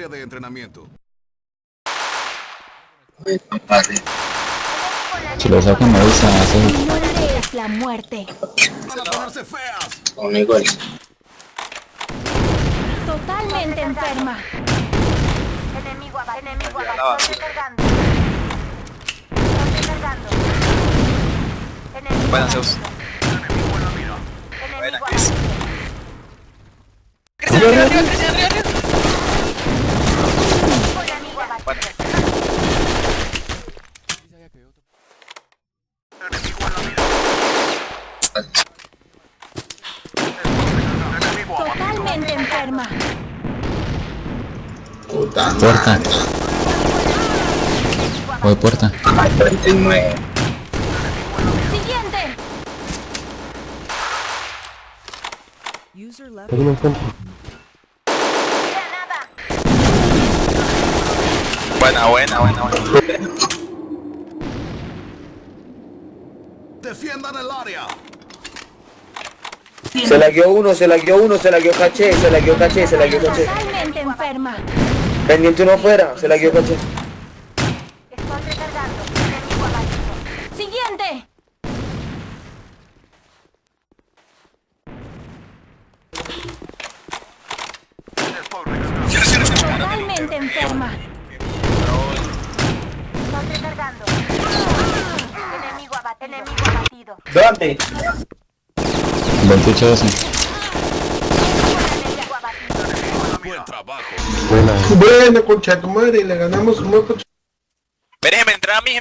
área de entrenamiento. Si lo sacan me avisa, Mi hace nombre es la muerte. ¡Van a ponerse feas! Conmigo es. Totalmente enferma. Enemigo abajo. Estoy recargando. Estoy recargando. Enemigo Buenas, abajo. Zeus. Enemigo Chris. abajo. ¡Crece arriba, arriba, crece arriba, arriba! Enemigo abajo. Bueno, Totalmente enferma. Puta puerta. madre. Voy puerta. Ay, 39. Siguiente. Granada. buena. ¡Defiendan el área! Se lagueó uno, se lagueó caché. Totalmente enferma. Pendiente uno afuera, se lagueó caché. Estoy recargando. Enemigo abajo. Siguiente. Totalmente enferma. Estoy recargando. Enemigo abatido. ¿Dónde? 28 12. Enemigo abatido. Buen trabajo. Bueno, concha de tu madre, le ganamos un moto. Déjenme entrar a mí,